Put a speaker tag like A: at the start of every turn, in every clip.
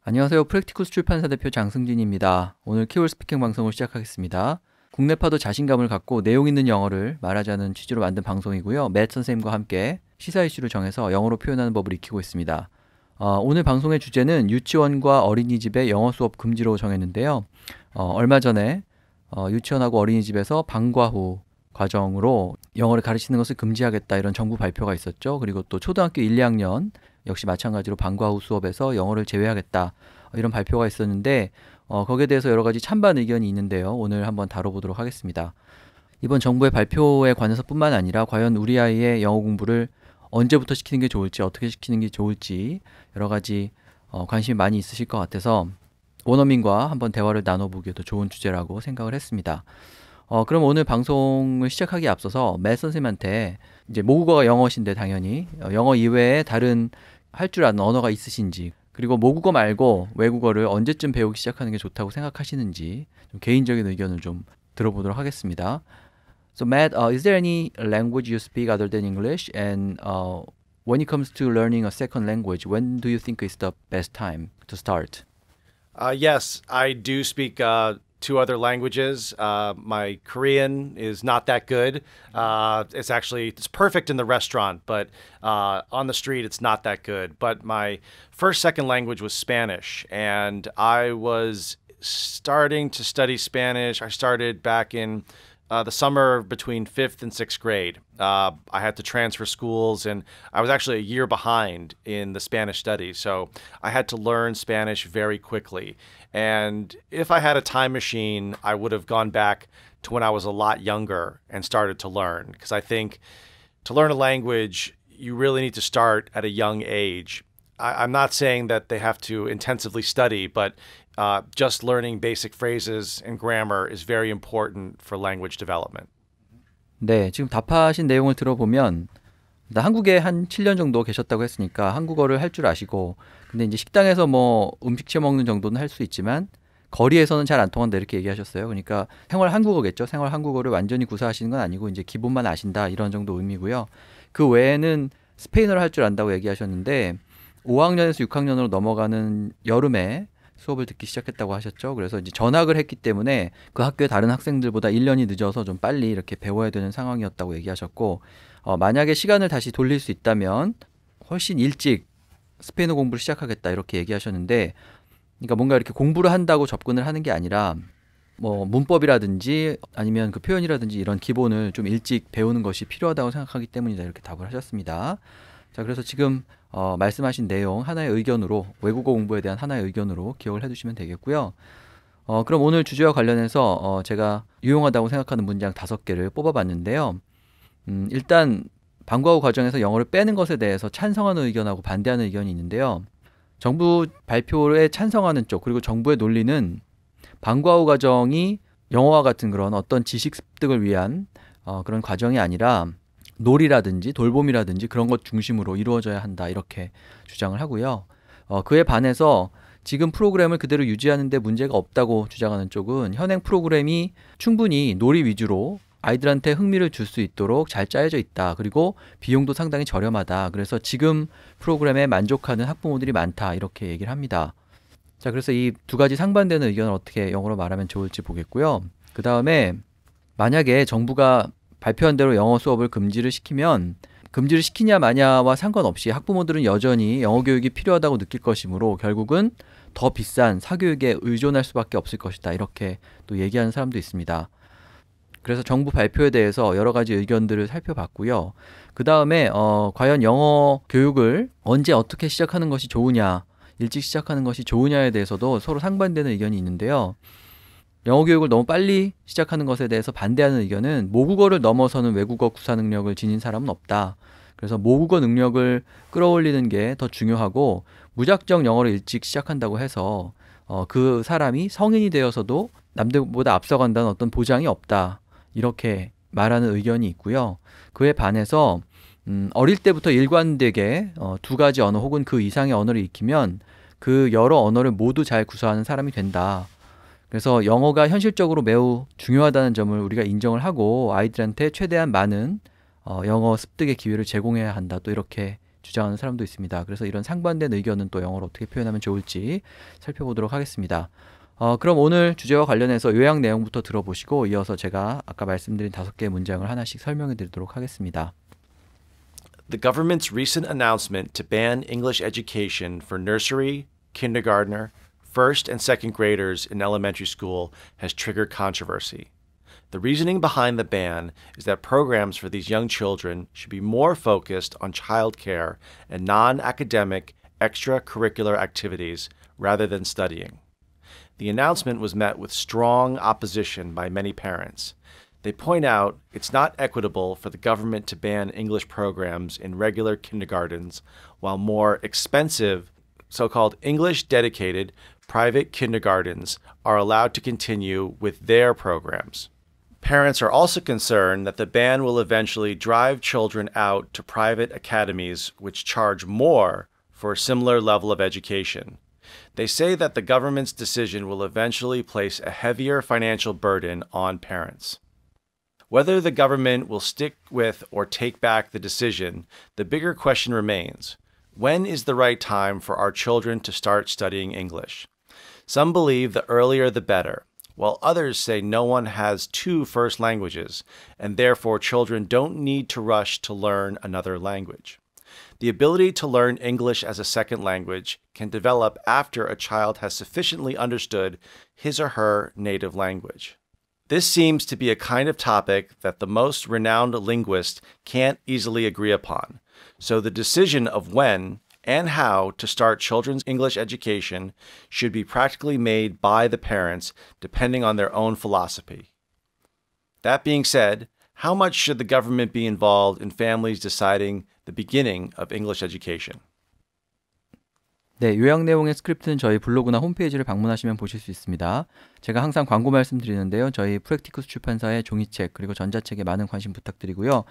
A: 안녕하세요. 프랙티쿠스 출판사 대표 장승진입니다. 오늘 키워드 스피킹 방송을 시작하겠습니다. 국내파도 자신감을 갖고 내용 있는 영어를 말하자는 취지로 만든 방송이고요. 맷 선생님과 함께 시사 이슈를 정해서 영어로 표현하는 법을 익히고 있습니다. 오늘 방송의 주제는 유치원과 어린이집의 영어 수업 금지로 정했는데요. 얼마 전에 유치원하고 어린이집에서 방과 후 과정으로 영어를 가르치는 것을 금지하겠다 이런 정부 발표가 있었죠. 그리고 또 초등학교 1, 2학년 역시 마찬가지로 방과 후 수업에서 영어를 제외하겠다 이런 발표가 있었는데 거기에 대해서 여러 가지 찬반 의견이 있는데요. 오늘 한번 다뤄보도록 하겠습니다. 이번 정부의 발표에 관해서 뿐만 아니라 과연 우리 아이의 영어 공부를 언제부터 시키는 게 좋을지 어떻게 시키는 게 좋을지 여러 가지 관심이 많이 있으실 것 같아서 원어민과 한번 대화를 나눠보기에도 좋은 주제라고 생각을 했습니다. 그럼 오늘 방송을 시작하기에 앞서서 맷 선생님한테 이제 모국어가 영어신데 당연히 영어 이외에 다른 할 줄 아는 언어가 있으신지 그리고 모국어 말고 외국어를 언제쯤 배우기 시작하는 게 좋다고 생각하시는지 좀 개인적인 의견을 좀 들어보도록 하겠습니다. So Matt, is there any language you speak other than English? And when it comes to learning a second language, when do you think is the best time to start?
B: Yes, I do speak two other languages. My Korean is not that good. It's perfect in the restaurant, but on the street it's not that good. But my second language was Spanish, and I was starting to study Spanish. I started back in the summer between 5th and 6th grade. I had to transfer schools, and I was actually a year behind in the Spanish studies. So I had to learn Spanish very quickly. And if I had a time machine, I would have gone back to when I was a lot younger and started to learn. Because I think to learn a language, you really need to start at a young age. I'm not saying that they have to intensively study, but just learning basic phrases and grammar is very important for language development.
A: 네, 지금 답하신 내용을 들어보면 일단 한국에 한 7년 정도 계셨다고 했으니까 한국어를 할 줄 아시고 근데 이제 식당에서 뭐 음식 시켜 먹는 정도는 할 수 있지만 거리에서는 잘 안 통한다 이렇게 얘기하셨어요. 그러니까 생활 한국어겠죠. 생활 한국어를 완전히 구사하시는 건 아니고 이제 기본만 아신다 이런 정도 의미고요. 그 외에는 스페인어를 할 줄 안다고 얘기하셨는데 5학년에서 6학년으로 넘어가는 여름에 수업을 듣기 시작했다고 하셨죠. 그래서 이제 전학을 했기 때문에 그 학교의 다른 학생들보다 1년이 늦어서 좀 빨리 이렇게 배워야 되는 상황이었다고 얘기하셨고 만약에 시간을 다시 돌릴 수 있다면 훨씬 일찍 스페인어 공부를 시작하겠다 이렇게 얘기하셨는데 그러니까 뭔가 이렇게 공부를 한다고 접근을 하는 게 아니라 뭐 문법이라든지 아니면 그 표현이라든지 이런 기본을 좀 일찍 배우는 것이 필요하다고 생각하기 때문이다 이렇게 답을 하셨습니다. 자, 그래서 지금 말씀하신 내용 하나의 의견으로 외국어 공부에 대한 하나의 의견으로 기억을 해두시면 되겠고요. 그럼 오늘 주제와 관련해서 제가 유용하다고 생각하는 문장 5개를 뽑아봤는데요. 일단 방과 후 과정에서 영어를 빼는 것에 대해서 찬성하는 의견하고 반대하는 의견이 있는데요. 정부 발표에 찬성하는 쪽 그리고 정부의 논리는 방과 후 과정이 영어와 같은 그런 어떤 지식 습득을 위한 그런 과정이 아니라 놀이라든지 돌봄이라든지 그런 것 중심으로 이루어져야 한다 이렇게 주장을 하고요. 그에 반해서 지금 프로그램을 그대로 유지하는 데 문제가 없다고 주장하는 쪽은 현행 프로그램이 충분히 놀이 위주로 아이들한테 흥미를 줄 수 있도록 잘 짜여져 있다. 그리고 비용도 상당히 저렴하다. 그래서 지금 프로그램에 만족하는 학부모들이 많다. 이렇게 얘기를 합니다. 자, 그래서 이 두 가지 상반되는 의견을 어떻게 영어로 말하면 좋을지 보겠고요. 그 다음에 만약에 정부가 발표한 대로 영어 수업을 금지를 시키면 금지를 시키냐 마냐와 상관없이 학부모들은 여전히 영어 교육이 필요하다고 느낄 것이므로 결국은 더 비싼 사교육에 의존할 수밖에 없을 것이다. 이렇게 또 얘기하는 사람도 있습니다. 그래서 정부 발표에 대해서 여러 가지 의견들을 살펴봤고요. 그 다음에 과연 영어 교육을 언제 어떻게 시작하는 것이 좋으냐, 일찍 시작하는 것이 좋으냐에 대해서도 서로 상반되는 의견이 있는데요. 영어 교육을 너무 빨리 시작하는 것에 대해서 반대하는 의견은 모국어를 넘어서는 외국어 구사 능력을 지닌 사람은 없다. 그래서 모국어 능력을 끌어올리는 게 더 중요하고 무작정 영어를 일찍 시작한다고 해서 그 사람이 성인이 되어서도 남들보다 앞서간다는 어떤 보장이 없다. 이렇게 말하는 의견이 있고요. 그에 반해서 어릴 때부터 일관되게 두 가지 언어 혹은 그 이상의 언어를 익히면 그 여러 언어를 모두 잘 구사하는 사람이 된다. 그래서 영어가 현실적으로 매우 중요하다는 점을 우리가 인정을 하고 아이들한테 최대한 많은 영어 습득의 기회를 제공해야 한다. 또 이렇게 주장하는 사람도 있습니다. 그래서 이런 상반된 의견은 또 영어로 어떻게 표현하면 좋을지 살펴보도록 하겠습니다. 그럼 오늘 주제와 관련해서 요약 내용부터 들어보시고 이어서 제가 아까 말씀드린 5개의 문장을 하나씩 설명해 드리도록 하겠습니다.
B: The government's recent announcement to ban English education for nursery, kindergartner, first and second graders in elementary school has triggered controversy. The reasoning behind the ban is that programs for these young children should be more focused on childcare and non-academic extracurricular activities rather than studying. The announcement was met with strong opposition by many parents. They point out it's not equitable for the government to ban English programs in regular kindergartens while more expensive, so-called English-dedicated private kindergartens are allowed to continue with their programs. Parents are also concerned that the ban will eventually drive children out to private academies which charge more for a similar level of education. They say that the government's decision will eventually place a heavier financial burden on parents. Whether the government will stick with or take back the decision, the bigger question remains: when is the right time for our children to start studying English? Some believe the earlier the better, while others say no one has two first languages, and therefore children don't need to rush to learn another language. The ability to learn English as a second language can develop after a child has sufficiently understood his or her native language. This seems to be a kind of topic that the most renowned linguists can't easily agree upon, so the decision of when and how to start children's English education should be practically made by the parents depending on their own philosophy. That being said, how much should the government be involved in families deciding the beginning of English education?
A: 네, 요약 내용의 스크립트는 저희 블로그나 홈페이지를 방문하시면 보실 수 있습니다. 제가 항상 광고 말씀드리는데요. 저희 프랙티쿠스 출판사의 종이책 그리고 전자책에 많은 관심 부탁드리고요.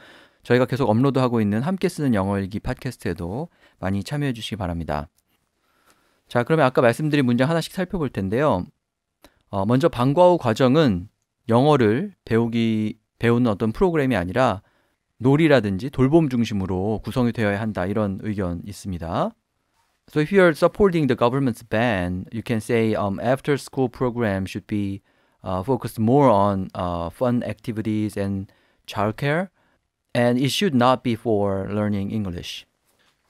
A: 저희가 계속 업로드하고 있는 함께 쓰는 영어 일기 팟캐스트에도 많이 참여해 주시기 바랍니다. 자, 그러면 아까 말씀드린 문장 하나씩 살펴볼 텐데요. 먼저 방과 후 과정은 영어를 배우는 어떤 프로그램이 아니라 놀이라든지 돌봄 중심으로 구성이 되어야 한다, 이런 의견 있습니다. So if you're supporting the government's ban, you can say after-school program should be focused more on fun activities and childcare, and it should not be for learning English.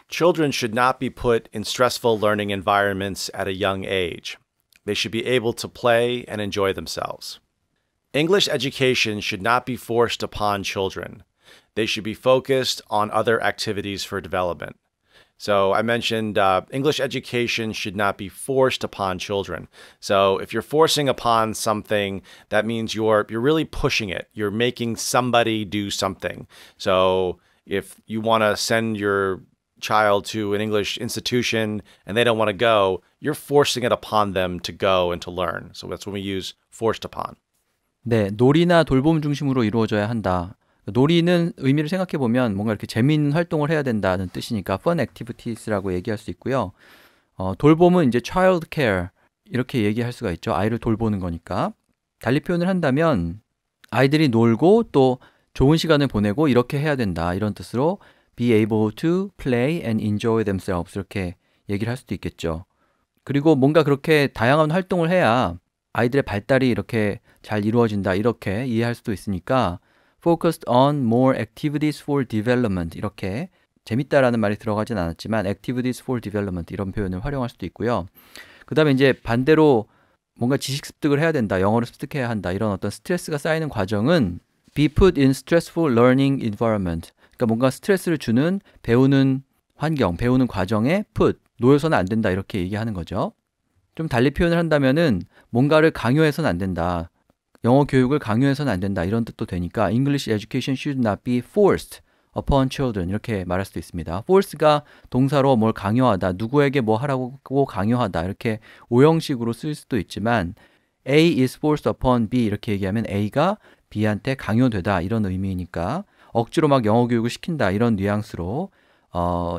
B: Children should not be put in stressful learning environments at a young age. They should be able to play and enjoy themselves. English education should not be forced upon children. They should be focused on other activities for development. So I mentioned English education should not be forced upon children. So if you're forcing upon something, that means you're really pushing it. You're making somebody do something. So if you want to send your child to an English institution and they don't want to go, you're forcing it upon them to go and to learn. So that's when we use forced upon.
A: 네, 놀이나 돌봄 중심으로 이루어져야 한다. 놀이는 의미를 생각해 보면 뭔가 이렇게 재미있는 활동을 해야 된다는 뜻이니까 fun activities라고 얘기할 수 있고요. 돌봄은 이제 child care 이렇게 얘기할 수가 있죠. 아이를 돌보는 거니까. 달리 표현을 한다면 아이들이 놀고 또 좋은 시간을 보내고 이렇게 해야 된다, 이런 뜻으로 be able to play and enjoy themselves 이렇게 얘기를 할 수도 있겠죠. 그리고 뭔가 그렇게 다양한 활동을 해야 아이들의 발달이 이렇게 잘 이루어진다, 이렇게 이해할 수도 있으니까 focused on more activities for development, 이렇게 재밌다라는 말이 들어가진 않았지만 activities for development 이런 표현을 활용할 수도 있고요. 그 다음에 이제 반대로 뭔가 지식 습득을 해야 된다, 영어를 습득해야 한다, 이런 어떤 스트레스가 쌓이는 과정은 be put in stressful learning environment, 그러니까 뭔가 스트레스를 주는 배우는 환경, 배우는 과정에 put, 놓여서는 안 된다, 이렇게 얘기하는 거죠. 좀 달리 표현을 한다면은 뭔가를 강요해서는 안 된다, 영어 교육을 강요해서는 안 된다, 이런 뜻도 되니까 English education should not be forced upon children 이렇게 말할 수도 있습니다. force가 동사로 뭘 강요하다, 누구에게 뭐 하라고 강요하다, 이렇게 오형식으로 쓸 수도 있지만 A is forced upon B 이렇게 얘기하면 A가 B한테 강요되다, 이런 의미니까 억지로 막 영어 교육을 시킨다, 이런 뉘앙스로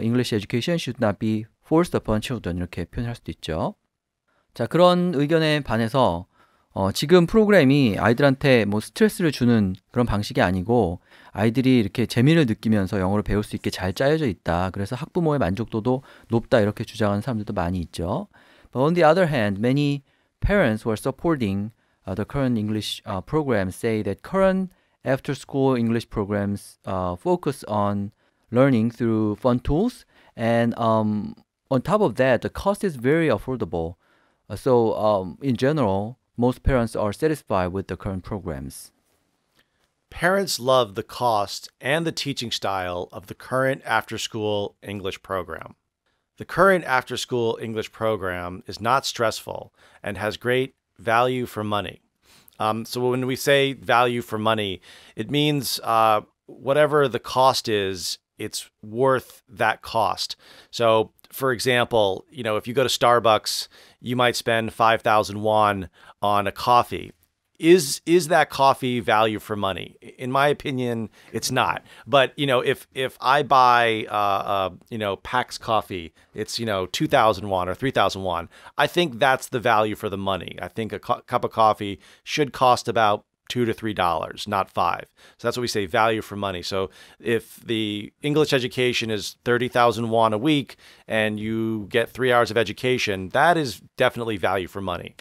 A: English education should not be forced upon children 이렇게 표현할 수도 있죠. 자, 그런 의견에 반해서 지금 프로그램이 아이들한테 뭐 스트레스를 주는 그런 방식이 아니고 아이들이 이렇게 재미를 느끼면서 영어를 배울 수 있게 잘 짜여져 있다. 그래서 학부모의 만족도도 높다. 이렇게 주장하는 사람들도 많이 있죠. But on the other hand, many parents who are supporting the current English programs say that current after-school English programs focus on learning through fun tools, and on top of that, the cost is very affordable. So, in general, most parents are satisfied with the current programs.
B: Parents love the cost and the teaching style of the current after school English program. The current after school English program is not stressful and has great value for money. So when we say value for money, it means whatever the cost is, it's worth that cost. So for example, if you go to Starbucks, you might spend 5,000 won on a coffee. Is that coffee value for money? In my opinion, it's not. But if I buy Pax coffee, it's 2,000 won or 3,000 won. I think that's the value for the money. I think a cup of coffee should cost about $2 to $3, not $5. So that's what we say, value for money. So if the English education is 30,000 won a week and you get 3 hours of education, that is definitely value for money.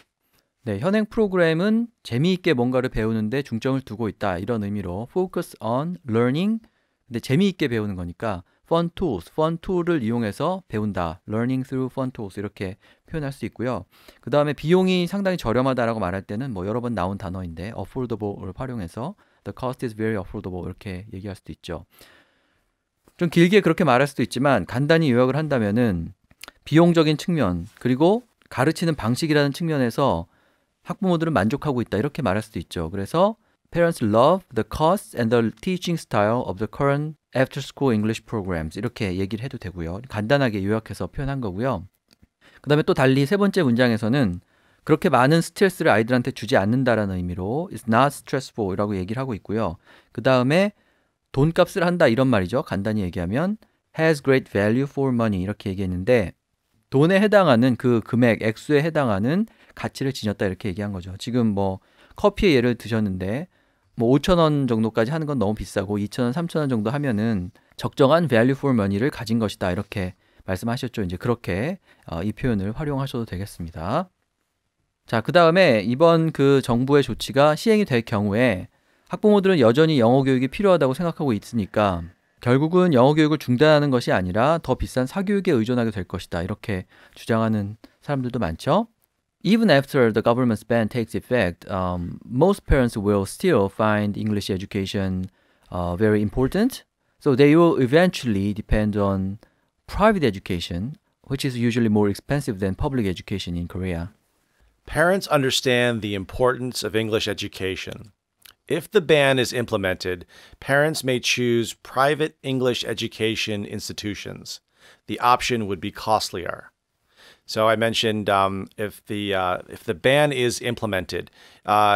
A: 네, 현행 프로그램은 재미있게 뭔가를 배우는데 중점을 두고 있다. 이런 의미로 focus on learning. 근데 재미있게 배우는 거니까 fun tools, fun tool을 이용해서 배운다. learning through fun tools 이렇게 표현할 수 있고요. 그 다음에 비용이 상당히 저렴하다라고 말할 때는 뭐 여러 번 나온 단어인데 affordable을 활용해서 the cost is very affordable 이렇게 얘기할 수도 있죠. 좀 길게 그렇게 말할 수도 있지만 간단히 요약을 한다면은 비용적인 측면 그리고 가르치는 방식이라는 측면에서 학부모들은 만족하고 있다 이렇게 말할 수도 있죠. 그래서 Parents love the costs and the teaching style of the current after-school English programs 이렇게 얘기를 해도 되고요. 간단하게 요약해서 표현한 거고요. 그 다음에 또 달리 세 번째 문장에서는 그렇게 많은 스트레스를 아이들한테 주지 않는다라는 의미로 It's not stressful 이라고 얘기를 하고 있고요. 그 다음에 돈값을 한다 이런 말이죠. 간단히 얘기하면 has great value for money 이렇게 얘기했는데 돈에 해당하는 그 금액, 액수에 해당하는 가치를 지녔다 이렇게 얘기한 거죠. 지금 뭐 커피의 예를 드셨는데 뭐 5,000원 정도까지 하는 건 너무 비싸고 2,000원, 3,000원 정도 하면은 적정한 value for money를 가진 것이다 이렇게 말씀하셨죠. 이제 그렇게 이 표현을 활용하셔도 되겠습니다. 자, 그 다음에 이번 그 정부의 조치가 시행이 될 경우에 학부모들은 여전히 영어 교육이 필요하다고 생각하고 있으니까 결국은 영어 교육을 중단하는 것이 아니라 더 비싼 사교육에 의존하게 될 것이다. 이렇게 주장하는 사람들도 많죠. Even after the government's ban takes effect, most parents will still find English education very important. So they will eventually depend on private education, which is usually more expensive than public education in Korea.
B: Parents understand the importance of English education. If the ban is implemented, parents may choose private English education institutions. The option would be costlier. So I mentioned if the ban is implemented,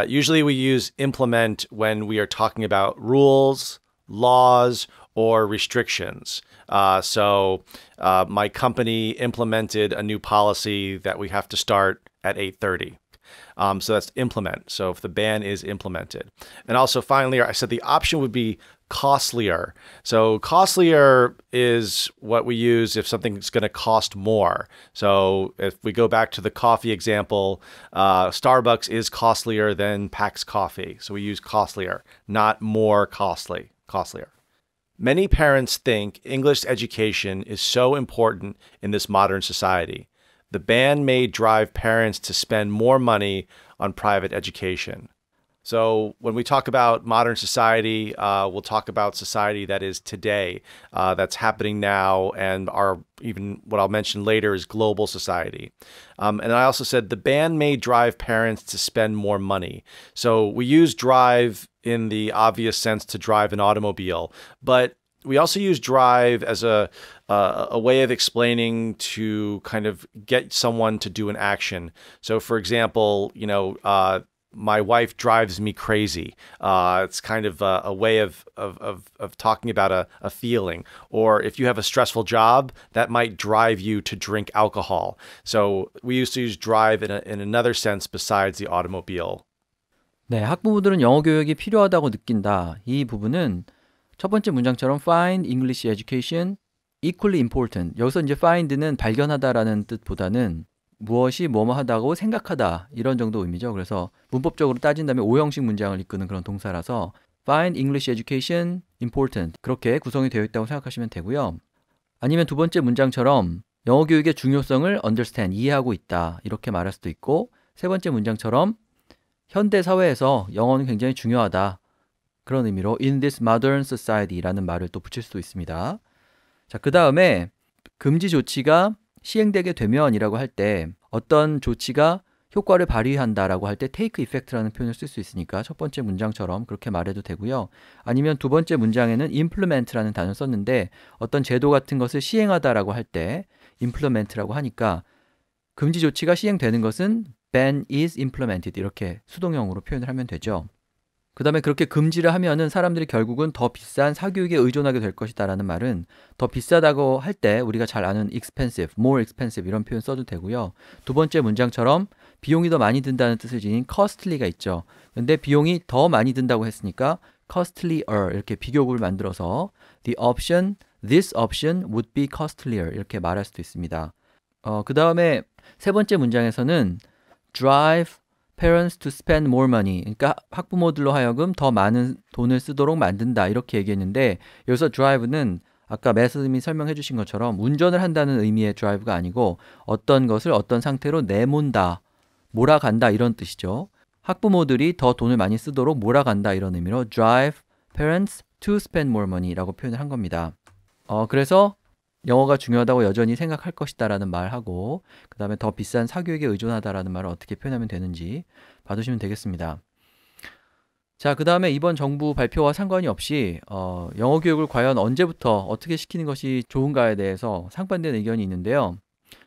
B: usually we use implement when we are talking about rules, laws, or restrictions. So my company implemented a new policy that we have to start at 8:30. So that's implement. So if the ban is implemented. And also finally, I said the option would be costlier. So costlier is what we use if something's going to cost more. So if we go back to the coffee example, Starbucks is costlier than Pax coffee. So we use costlier, not more costly, costlier. Many parents think English education is so important in this modern society. The ban may drive parents to spend more money on private education. So when we talk about modern society, we'll talk about society that is today, that's happening now, and even what I'll mention later is global society. And I also said the ban may drive parents to spend more money. So we use drive in the obvious sense to drive an automobile, but we also use drive as a way of explaining to kind of get someone to do an action. So for example, my wife drives me crazy. It's kind of a way of talking about a feeling. Or if you have a stressful job, that might drive you to drink alcohol. So we used to use drive in another sense besides the automobile
A: 네, 학부모들은 영어 교육이 필요하다고 느낀다. 이 부분은 첫 번째 문장처럼 find English education equally important. 여기서 이제 find는 발견하다라는 뜻보다는 무엇이 뭐뭐 하다고 생각하다 이런 정도 의미죠. 그래서 문법적으로 따진다면 오형식 문장을 이끄는 그런 동사라서 find English education important 그렇게 구성이 되어 있다고 생각하시면 되고요. 아니면 두 번째 문장처럼 영어 교육의 중요성을 understand, 이해하고 있다 이렇게 말할 수도 있고, 세 번째 문장처럼 현대 사회에서 영어는 굉장히 중요하다 그런 의미로 in this modern society라는 말을 또 붙일 수도 있습니다. 자, 그 다음에 금지 조치가 시행되게 되면이라고 할 때 어떤 조치가 효과를 발휘한다라고 할 때 take effect라는 표현을 쓸 수 있으니까 첫 번째 문장처럼 그렇게 말해도 되고요. 아니면 두 번째 문장에는 implement라는 단어를 썼는데 어떤 제도 같은 것을 시행하다라고 할 때 implement라고 하니까 금지 조치가 시행되는 것은 ban is implemented 이렇게 수동형으로 표현을 하면 되죠. 그 다음에 그렇게 금지를 하면은 사람들이 결국은 더 비싼 사교육에 의존하게 될 것이다 라는 말은 더 비싸다고 할 때 우리가 잘 아는 expensive, more expensive 이런 표현 써도 되고요. 두 번째 문장처럼 비용이 더 많이 든다는 뜻을 지닌 costly가 있죠. 근데 비용이 더 많이 든다고 했으니까 costlier 이렇게 비교급을 만들어서 this option would be costlier 이렇게 말할 수도 있습니다. 그 다음에 세 번째 문장에서는 drive parents to spend more money. 그러니까 학부모들로 하여금 더 많은 돈을 쓰도록 만든다 이렇게 얘기했는데 여기서 drive는 아까 매스님이 설명해 주신 것처럼 운전을 한다는 의미의 drive가 아니고 어떤 것을 어떤 상태로 내몬다, 몰아간다 이런 뜻이죠. 학부모들이 더 돈을 많이 쓰도록 몰아간다 이런 의미로 drive parents to spend more money라고 표현을 한 겁니다. 그래서 영어가 중요하다고 여전히 생각할 것이다 라는 말하고 그 다음에 더 비싼 사교육에 의존하다라는 말을 어떻게 표현하면 되는지 봐두시면 되겠습니다. 자, 그 다음에 이번 정부 발표와 상관이 없이 영어 교육을 과연 언제부터 어떻게 시키는 것이 좋은가에 대해서 상반된 의견이 있는데요.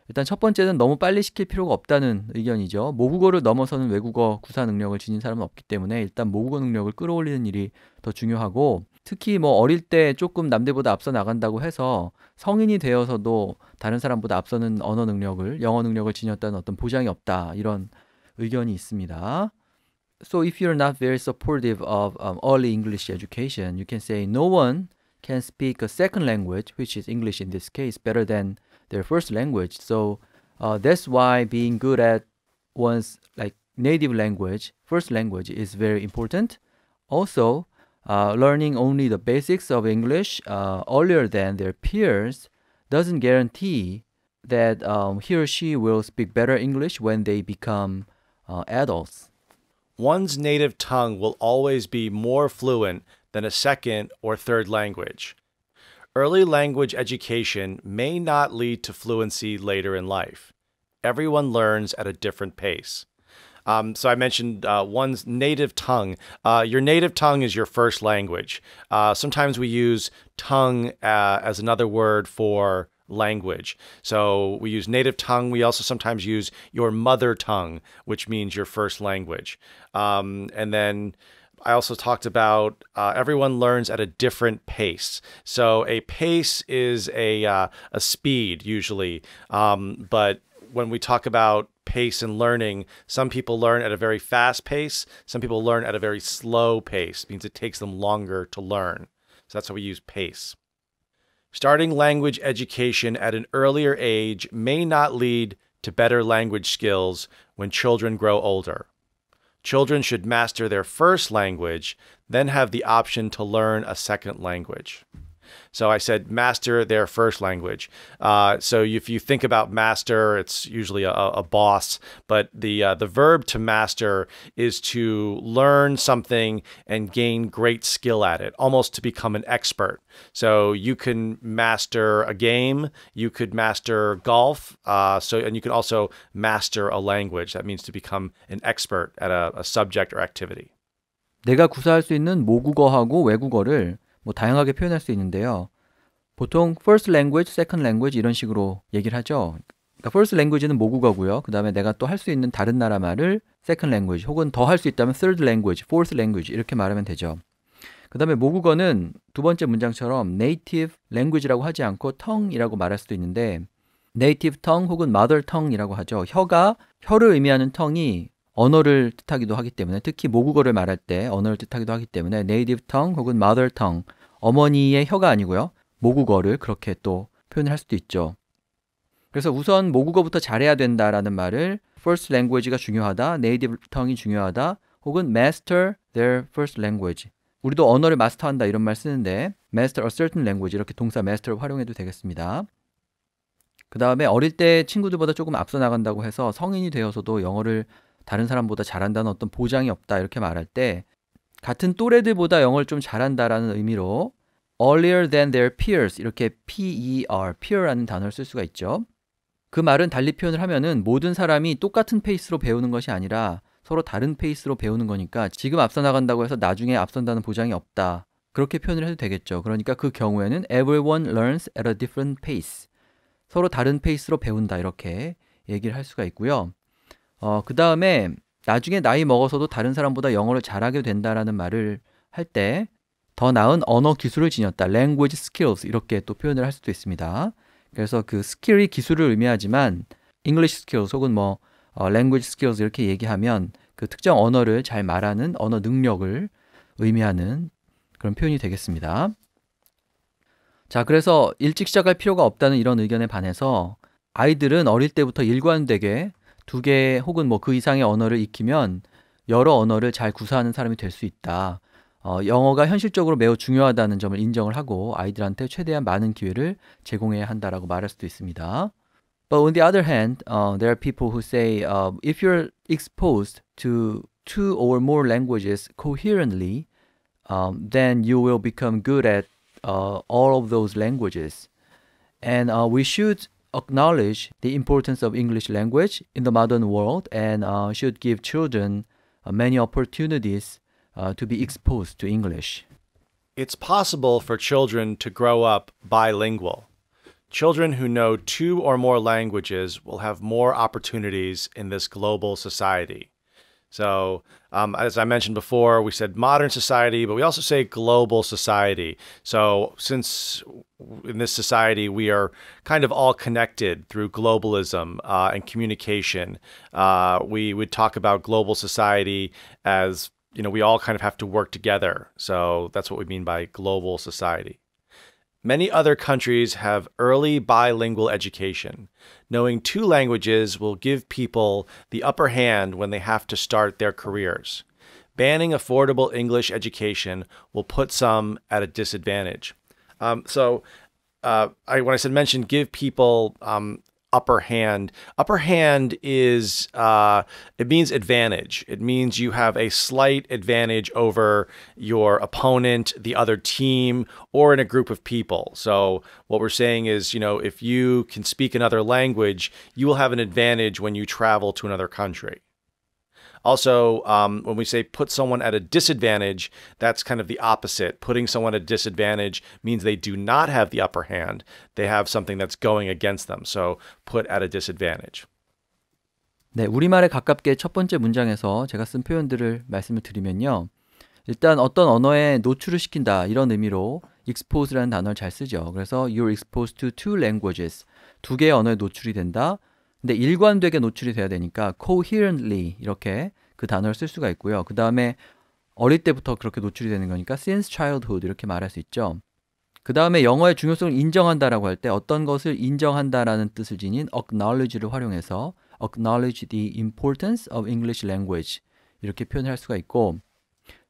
A: 일단 첫 번째는 너무 빨리 시킬 필요가 없다는 의견이죠. 모국어를 넘어서는 외국어 구사 능력을 지닌 사람은 없기 때문에 일단 모국어 능력을 끌어올리는 일이 더 중요하고, 특히 뭐 어릴 때 조금 남들보다 앞서 나간다고 해서 성인이 되어서도 다른 사람보다 앞서는 언어 능력을, 영어 능력을 지녔다는 어떤 보장이 없다 이런 의견이 있습니다. So if you're not very supportive of early English education, you can say no one can speak a second language, which is English in this case, better than their first language. So that's why being good at one's like native language, first language, is very important. Also, learning only the basics of English earlier than their peers doesn't guarantee that he or she will speak better English when they become adults.
B: One's native tongue will always be more fluent than a second or third language. Early language education may not lead to fluency later in life. Everyone learns at a different pace. So I mentioned one's native tongue. Your native tongue is your first language. Sometimes we use tongue as another word for language. So we use native tongue. We also sometimes use your mother tongue, which means your first language. And then I also talked about everyone learns at a different pace. So a pace is a speed usually, but when we talk about pace and learning, some people learn at a very fast pace. Some people learn at a very slow pace. It means it takes them longer to learn. So that's how we use pace. Starting language education at an earlier age may not lead to better language skills when children grow older. Children should master their first language, then have the option to learn a second language. So I said master their first language. So if you think about master, it's usually a boss, but the verb to master is to learn something and gain great skill at it, almost to become an expert. So you can master a game, you could master golf, and you can also master a language. That means to become an expert at a subject or activity.
A: 내가 구사할 수 있는 모국어하고 외국어를 뭐 다양하게 표현할 수 있는데요. 보통 first language, second language 이런 식으로 얘기를 하죠. 그러니까 first language는 모국어고요. 그 다음에 내가 또 할 수 있는 다른 나라 말을 second language 혹은 더 할 수 있다면 third language, fourth language 이렇게 말하면 되죠. 그 다음에 모국어는 두 번째 문장처럼 native language라고 하지 않고 tongue이라고 말할 수도 있는데 native tongue 혹은 mother tongue이라고 하죠. 혀를 의미하는 tongue이 언어를 뜻하기도 하기 때문에 특히 모국어를 말할 때 언어를 뜻하기도 하기 때문에 native tongue 혹은 mother tongue 어머니의 혀가 아니고요. 모국어를 그렇게 또 표현을 할 수도 있죠. 그래서 우선 모국어부터 잘해야 된다라는 말을 first language가 중요하다, native tongue이 중요하다, 혹은 master their first language. 우리도 언어를 마스터한다 이런 말 쓰는데 master a certain language 이렇게 동사 master를 활용해도 되겠습니다. 그 다음에 어릴 때 친구들보다 조금 앞서 나간다고 해서 성인이 되어서도 영어를 다른 사람보다 잘한다는 어떤 보장이 없다 이렇게 말할 때 같은 또래들보다 영어를 좀 잘한다라는 의미로 earlier than their peers 이렇게 P-E-R, peer라는 단어를 쓸 수가 있죠. 그 말은 달리 표현을 하면은 모든 사람이 똑같은 페이스로 배우는 것이 아니라 서로 다른 페이스로 배우는 거니까 지금 앞서 나간다고 해서 나중에 앞선다는 보장이 없다. 그렇게 표현을 해도 되겠죠. 그러니까 그 경우에는 everyone learns at a different pace. 서로 다른 페이스로 배운다 이렇게 얘기를 할 수가 있고요. 그 다음에 나중에 나이 먹어서도 다른 사람보다 영어를 잘하게 된다라는 말을 할 때 더 나은 언어 기술을 지녔다. language skills 이렇게 또 표현을 할 수도 있습니다. 그래서 그 스킬이 기술을 의미하지만 English skills 혹은 뭐 language skills 이렇게 얘기하면 그 특정 언어를 잘 말하는 언어 능력을 의미하는 그런 표현이 되겠습니다. 자, 그래서 일찍 시작할 필요가 없다는 이런 의견에 반해서 아이들은 어릴 때부터 일관되게 2개 혹은 뭐 그 이상의 언어를 익히면 여러 언어를 잘 구사하는 사람이 될 수 있다. 영어가 현실적으로 매우 중요하다는 점을 인정을 하고 아이들한테 최대한 많은 기회를 제공해야 한다라고 말할 수도 있습니다. But on the other hand, there are people who say if you're exposed to 2 or more languages coherently, then you will become good at all of those languages. And we should acknowledge the importance of English language in the modern world and should give children many opportunities to be exposed to English.
B: It's possible for children to grow up bilingual. Children who know 2 or more languages will have more opportunities in this global society. So, as I mentioned before, we said modern society, but we also say global society. So, since in this society we are kind of all connected through globalism and communication, we would talk about global society as, you know, we all kind of have to work together. So, that's what we mean by global society. Many other countries have early bilingual education. Knowing 2 languages will give people the upper hand when they have to start their careers. Banning affordable English education will put some at a disadvantage. When I said mention give people upper hand is it means advantage. It means you have a slight advantage over your opponent, the other team, or in a group of people. So what we're saying is, you know, if you can speak another language, you will have an advantage when you travel to another country. Also, when we say put someone at a disadvantage, that's kind of the opposite. Putting someone at a disadvantage means they do not have the upper hand. They have something that's going against them. So put at a disadvantage.
A: 네, 우리말에 가깝게 첫 번째 문장에서 제가 쓴 표현들을 말씀을 드리면요. 일단 어떤 언어에 노출을 시킨다 이런 의미로 expose라는 단어를 잘 쓰죠. 그래서 you're exposed to 2 languages. 2개의 언어에 노출이 된다. 근데 일관되게 노출이 돼야 되니까 coherently 이렇게 그 단어를 쓸 수가 있고요. 그 다음에 어릴 때부터 그렇게 노출이 되는 거니까 since childhood 이렇게 말할 수 있죠. 그 다음에 영어의 중요성을 인정한다라고 할 때 어떤 것을 인정한다라는 뜻을 지닌 acknowledge를 활용해서 acknowledge the importance of English language 이렇게 표현할 수가 있고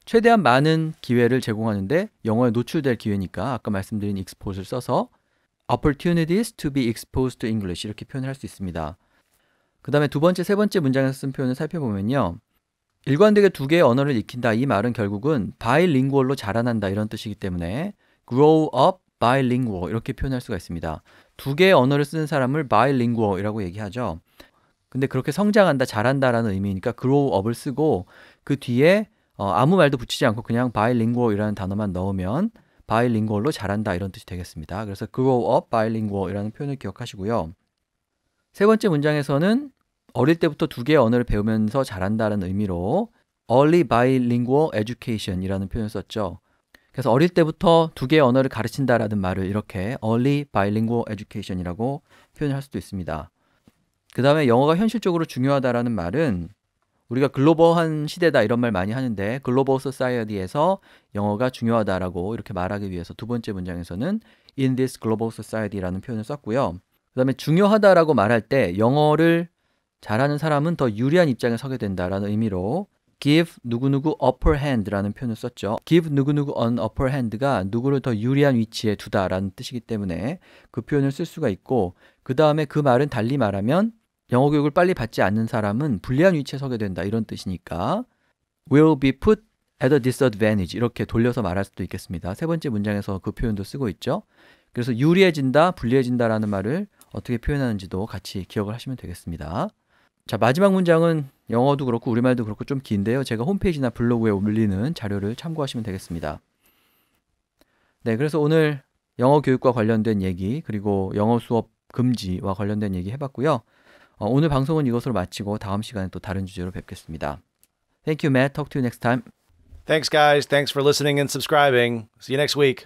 A: 최대한 많은 기회를 제공하는데 영어에 노출될 기회니까 아까 말씀드린 expose를 써서 opportunities to be exposed to English 이렇게 표현을 할 수 있습니다. 그 다음에 두 번째, 세 번째 문장에서 쓴 표현을 살펴보면요. 일관되게 2개의 언어를 익힌다. 이 말은 결국은 bilingual로 자라난다 이런 뜻이기 때문에 grow up bilingual 이렇게 표현할 수가 있습니다. 2개의 언어를 쓰는 사람을 bilingual이라고 얘기하죠. 근데 그렇게 성장한다, 자란다라는 의미니까 grow up을 쓰고 그 뒤에 아무 말도 붙이지 않고 그냥 bilingual이라는 단어만 넣으면 bilingual로 자란다 이런 뜻이 되겠습니다. 그래서 grow up bilingual이라는 표현을 기억하시고요. 세 번째 문장에서는 어릴 때부터 2개의 언어를 배우면서 자란다는 의미로 early bilingual education이라는 표현을 썼죠. 그래서 어릴 때부터 2개의 언어를 가르친다라는 말을 이렇게 early bilingual education이라고 표현할 수도 있습니다. 그 다음에 영어가 현실적으로 중요하다라는 말은 우리가 글로벌한 시대다 이런 말 많이 하는데 글로벌 소사이어티에서 영어가 중요하다라고 이렇게 말하기 위해서 두 번째 문장에서는 in this global society라는 표현을 썼고요. 그다음에 중요하다라고 말할 때 영어를 잘하는 사람은 더 유리한 입장에 서게 된다라는 의미로 give 누구누구 upper hand라는 표현을 썼죠. give 누구누구 an upper hand가 누구를 더 유리한 위치에 두다라는 뜻이기 때문에 그 표현을 쓸 수가 있고 그 다음에 그 말은 달리 말하면 영어 교육을 빨리 받지 않는 사람은 불리한 위치에 서게 된다 이런 뜻이니까 will be put at a disadvantage 이렇게 돌려서 말할 수도 있겠습니다. 세 번째 문장에서 그 표현도 쓰고 있죠. 그래서 유리해진다, 불리해진다라는 말을 어떻게 표현하는지도 같이 기억을 하시면 되겠습니다. 자, 마지막 문장은 영어도 그렇고 우리말도 그렇고 좀 긴데요. 제가 홈페이지나 블로그에 올리는 자료를 참고하시면 되겠습니다. 네, 그래서 오늘 영어 교육과 관련된 얘기 그리고 영어 수업 금지와 관련된 얘기 해봤고요. 오늘 방송은 이것으로 마치고 다음 시간에 또 다른 주제로 뵙겠습니다. Thank you, Matt. Talk to you next time.
B: Thanks, guys. Thanks for listening and subscribing. See you next week.